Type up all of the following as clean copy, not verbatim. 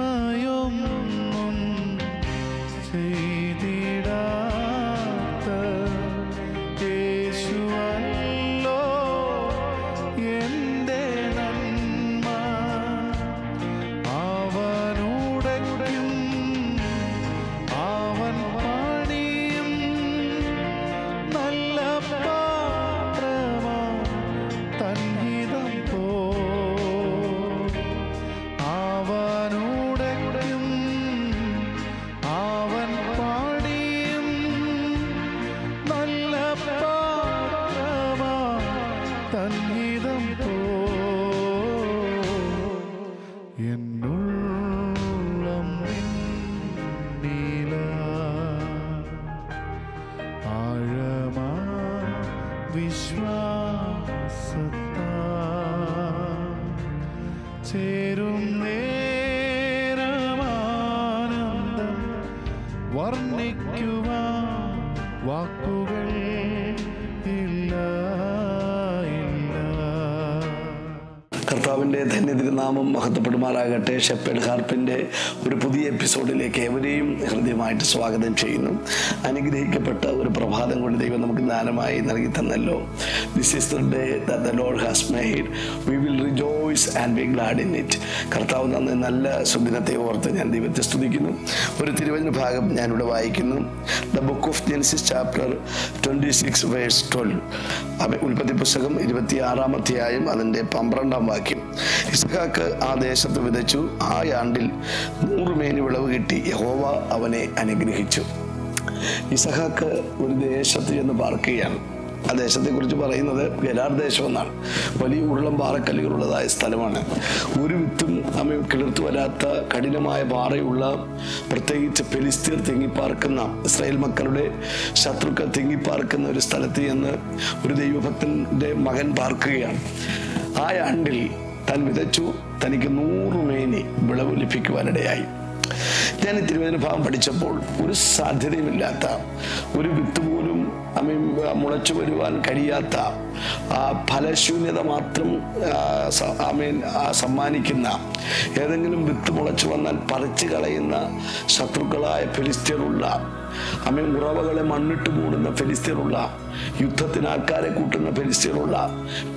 തിന്മയൊന്നും ചെയ്തിടാത്ത യേശുവല്ലോ എൻ്റെ നന്മ. അവനുടയ്ക്കും അവൻ പണിയും നല്ല പാത്രമാ തൻഹിതം പോ. അവനുടയ്ക്കും അവൻ പണിയും നല്ല പാത്രമാ തൻഹിതം പോ. എന്നുള്ളം നിന്നില ആഴമാ വിശ്വാസത്താ ചേരും നേരമാനന്ദം വർണ്ണിക്കുവാൻ വാക്കുകൾ ഇല്ല. കർത്താവിൻ്റെ ധന്യതിരുനാമം മഹത്വപ്പെടുമാറാകട്ടെ. ഷെപ്പേർഡ് ഹാർപ്പിൻ്റെ ഒരു പുതിയ എപ്പിസോഡിലേക്ക് ഏവരെയും ഹൃദ്യമായിട്ട് സ്വാഗതം ചെയ്യുന്നു. അനുഗ്രഹിക്കപ്പെട്ട ഒരു പ്രഭാതം കൊണ്ട് ദൈവം നമുക്ക് ദാനമായി നൽകി തന്നല്ലോ. This is the day that the Lord has made, we will rejoice and B GLAAD in it. കർത്താവ് തന്ന നല്ല സുദിനത്തെ ഓർത്ത് ഞാൻ ദൈവത്തെ സ്തുതിക്കുന്നു. ഒരു തിരുവചന ഭാഗം ഞാനിവിടെ വായിക്കുന്നു. The book of Genesis chapter 26 verse 12. ഉൽപ്പത്തി പുസ്തകം 26-ാം അധ്യായം അതിൻ്റെ 12-ാം വാക്യം. ഇസ്ഹാക്ക് ആ ദേശത്ത് വിതച്ചു, ആ ആണ്ടിൽ 100 മേനി വിളവ് കിട്ടി. യഹോവ അവനെ അനുഗ്രഹിച്ചു. ഇസ്ഹാക്ക് ഒരു ദേശത്ത് ചെന്ന് പാർക്കുകയാണ്. ആ ദേശത്തെക്കുറിച്ച് പറയുന്നത് ഗെരാർ ദേശം എന്നാണ്. വലിയ ഉരുളം പാറക്കല്ലുകളുള്ളതായ സ്ഥലമാണ്. ഒരു വിത്തും കിളിർത്തു വരാത്ത കഠിനമായ പാറയുള്ള, പ്രത്യേകിച്ച് ഫെലിസ്തീർ തിങ്ങിപ്പാർക്കുന്ന, ഇസ്രായേൽ മക്കളുടെ ശത്രുക്കൾ തിങ്ങിപ്പാർക്കുന്ന ഒരു സ്ഥലത്ത് ചെന്ന് ഒരു ദൈവഭക്തന്റെ മകൻ പാർക്കുകയാണ്. ആ ആണ്ടിൽ താൻ വിതച്ചു, തനിക്ക് 100 മേനി വിളവ് ലഭിക്കുവാനിടയായി. ഞാൻ ഈ തിരുവചന ഭാഗം പഠിച്ചപ്പോൾ ഒരു സാധ്യതയുമില്ലാത്ത, ഒരു വിത്ത് പോലും മുളച്ചു വരുവാൻ കഴിയാത്ത, ഫലശൂന്യത മാത്രം സമ്മാനിക്കുന്ന, ഏതെങ്കിലും വിത്ത് മുളച്ചു വന്നാൽ പറിച്ചു കളയുന്ന ശത്രുക്കളായ ഫെലിസ്ത്യരുള്ള, ഉറവകളെ മണ്ണിട്ട് മൂടുന്ന ഫെലിസ്ത്യരുള്ള, യുദ്ധത്തിന് ആൾക്കാരെ കൂട്ടുന്ന ഫെലിസ്ത്യരുള്ള,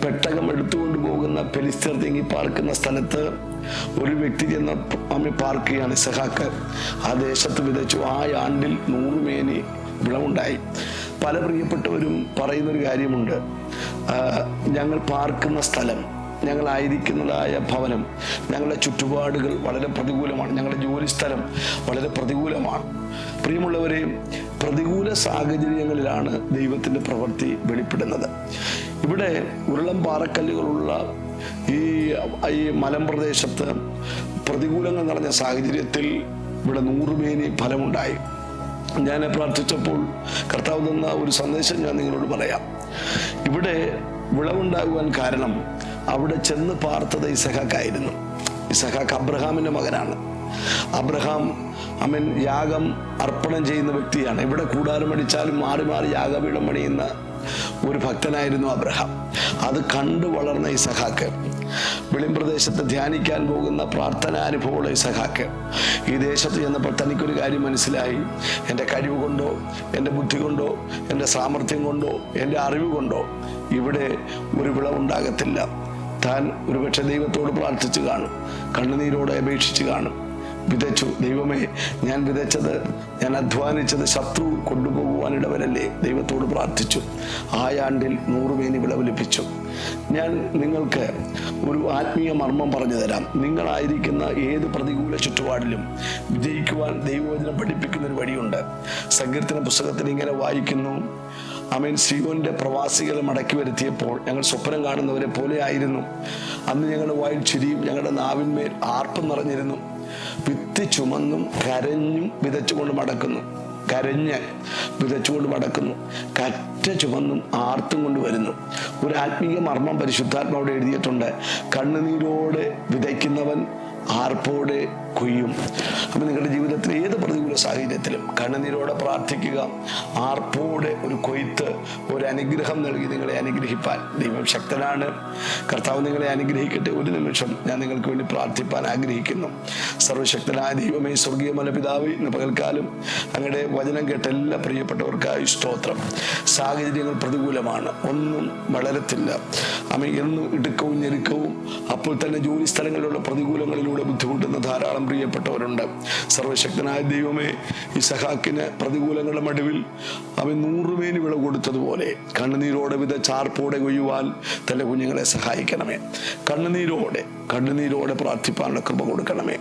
പെട്ടകം എടുത്തുകൊണ്ട് പോകുന്ന ഫെലിസ്ത്യർ തിങ്ങി പാർക്കുന്ന സ്ഥലത്ത് ഒരു വ്യക്തി ചെന്ന് പാർക്കുകയാണ് ഇസ്ഹാക്ക്. ആ ദേശത്ത് വിതച്ചു, ആ ആണ്ടിൽ 100 മേനി വിളവുണ്ടായി. പല പ്രിയപ്പെട്ടവരും പറയുന്നൊരു കാര്യമുണ്ട്, ഞങ്ങൾ പാർക്കുന്ന സ്ഥലം, ഞങ്ങളായിരിക്കുന്നതായ ഭവനം, ഞങ്ങളുടെ ചുറ്റുപാടുകൾ വളരെ പ്രതികൂലമാണ്, ഞങ്ങളുടെ ജോലി സ്ഥലം വളരെ പ്രതികൂലമാണ്. പ്രിയമുള്ളവരെ, പ്രതികൂല സാഹചര്യങ്ങളിലാണ് ദൈവത്തിൻ്റെ പ്രവൃത്തി വെളിപ്പെടുന്നത്. ഇവിടെ ഉരുളം പാറക്കല്ലുകളുള്ള ഈ മലമ്പ്രദേശത്ത് പ്രതികൂലങ്ങൾ നിറഞ്ഞ സാഹചര്യത്തിൽ ഇവിടെ 100 മേനി ഫലമുണ്ടായി. ഞാൻ പ്രാർത്ഥിച്ചപ്പോൾ കർത്താവ് തന്ന ഒരു സന്ദേശം ഞാൻ നിങ്ങളോട് പറയാം. ഇവിടെ വിളവുണ്ടാകുവാൻ കാരണം അവിടെ ചെന്ന് പാർത്തത് ഇസഹാക്കായിരുന്നു. ഇസഹാക്ക് അബ്രഹാമിൻ്റെ മകനാണ്. അബ്രഹാം യാഗം അർപ്പണം ചെയ്യുന്ന വ്യക്തിയാണ്. ഇവിടെ കൂടാരം അടിച്ചാലും മാറി മാറി യാഗപീഠം പണിയുന്ന ഒരു ഭക്തനായിരുന്നു അബ്രഹാം. അത് കണ്ടു വളർന്ന ഇസഹാക്ക് വെളിമ്പ്രദേശത്ത് ധ്യാനിക്കാൻ പോകുന്ന പ്രാർത്ഥനാനുഭവമുള്ള ഇസഹാക്ക് ഈ ദേശത്ത് ചെന്നപ്പോൾ തനിക്കൊരു കാര്യം മനസ്സിലായി. എൻ്റെ കഴിവ് കൊണ്ടോ, എൻ്റെ ബുദ്ധി കൊണ്ടോ, എൻ്റെ സാമർഥ്യം കൊണ്ടോ, എൻ്റെ അറിവ് കൊണ്ടോ ഇവിടെ ഒരു വിളവുണ്ടാകത്തില്ല. താൻ ഒരുപക്ഷെ ദൈവത്തോട് പ്രാർത്ഥിച്ചു കാണും, കണ്ണുനീരോടെ അപേക്ഷിച്ച് കാണും. വിതച്ചു, ദൈവമേ, ഞാൻ വിതച്ചത്, ഞാൻ അധ്വാനിച്ചത് ശത്രു കൊണ്ടുപോകുവാനിടവരല്ലേ? ദൈവത്തോട് പ്രാർത്ഥിച്ചു. ആ ആണ്ടിൽ 100 മേനി വിളവ് ലഭിച്ചു. ഞാൻ നിങ്ങൾക്ക് ഒരു ആത്മീയ മർമ്മം പറഞ്ഞു തരാം. നിങ്ങളായിരിക്കുന്ന ഏത് പ്രതികൂല ചുറ്റുപാടിലും വിജയിക്കുവാൻ ദൈവവചനം പഠിപ്പിക്കുന്ന ഒരു വഴിയുണ്ട്. സങ്കീർത്തന പുസ്തകത്തിൽ ഇങ്ങനെ വായിക്കുന്നു, സിയോന്റെ പ്രവാസികളെ മടക്കി വരുത്തിയപ്പോൾ ഞങ്ങൾ സ്വപ്നം കാണുന്നവരെ പോലെ ആയിരുന്നു. അന്ന് ഞങ്ങളുടെ വായിൽ ചിരിയും ഞങ്ങളുടെ നാവിന്മേൽ ആർപ്പും നിറഞ്ഞിരുന്നു. വിത്ത് ചുമന്നും കരഞ്ഞും വിതച്ചുകൊണ്ട് മടക്കുന്നു, കരഞ്ഞ് വിതച്ചുകൊണ്ട് മടക്കുന്നു, കറ്റ ചുമന്നും ആർത്തും കൊണ്ട് വരുന്നു. ഒരു ആത്മീയ മർമ്മം പരിശുദ്ധാത്മാവിടെ എഴുതിയിട്ടുണ്ട്. കണ്ണുനീരോടെ വിതയ്ക്കുന്നവൻ ആർപ്പോടെ കൊയ്യും. അപ്പം നിങ്ങളുടെ ജീവിതത്തിൽ ഏത് പ്രതികൂല സാഹചര്യത്തിലും കണ്ണുനീരോടെ പ്രാർത്ഥിക്കുക. ആർപ്പോടെ ഒരു കൊയ്ത്ത്, ഒരു അനുഗ്രഹം നൽകി നിങ്ങളെ അനുഗ്രഹിപ്പാൻ ദൈവം ശക്തനാണ്. കർത്താവ് നിങ്ങളെ അനുഗ്രഹിക്കട്ടെ. ഒരു നിമിഷം ഞാൻ നിങ്ങൾക്ക് വേണ്ടി പ്രാർത്ഥിപ്പാൻ ആഗ്രഹിക്കുന്നു. സർവശക്തനായ ദൈവമേ, സ്വർഗീയ മലപിതാവേ, ഇന്ന് പകൽക്കാലം അങ്ങയുടെ വചനം കേട്ട എല്ലാ പ്രിയപ്പെട്ടവർക്കായി സ്തോത്രം. സാഹചര്യങ്ങൾ പ്രതികൂലമാണ്, ഒന്നും വളരത്തില്ല. അമ്മ എന്നും ഇടുക്കവും ഞെരുക്കവും, അപ്പോൾ തന്നെ ജോലി സ്ഥലങ്ങളിലുള്ള പ്രതികൂലങ്ങളിലൂടെ ബുദ്ധിമുട്ടുന്ന ധാരാളം പ്രിയപ്പെട്ടവരുണ്ട്. സർവശക്തനായ ദൈവമേ, ഇസഹാക്കിന് പ്രതികൂലങ്ങളുടെ നടുവിൽ അവൻ 100 മേനി വിളവ് കൊടുത്തതുപോലെ കണ്ണുനീരോടെ ചാർപ്പോടെ കൊയ്യുവാൻ തന്റെ കുഞ്ഞുങ്ങളെ സഹായിക്കണമേ. കണ്ണുനീരോടെ പ്രാർത്ഥിപ്പാനുള്ള കൃപ കൊടുക്കണമേ.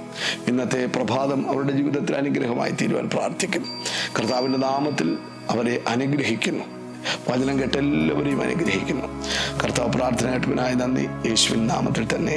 ഇന്നത്തെ പ്രഭാതം അവരുടെ ജീവിതത്തിൽ അനുഗ്രഹമായി തീരുവാൻ പ്രാർത്ഥിക്കുന്നു. കർത്താവിന്റെ നാമത്തിൽ അവരെ അനുഗ്രഹിക്കുന്നു. വചനം കേട്ട എല്ലാവരെയും അനുഗ്രഹിക്കുന്നു. കർത്താവ് പ്രാർത്ഥന കേട്ടവനായി നന്ദി. യേശുവിൻ നാമത്തിൽ തന്നെ.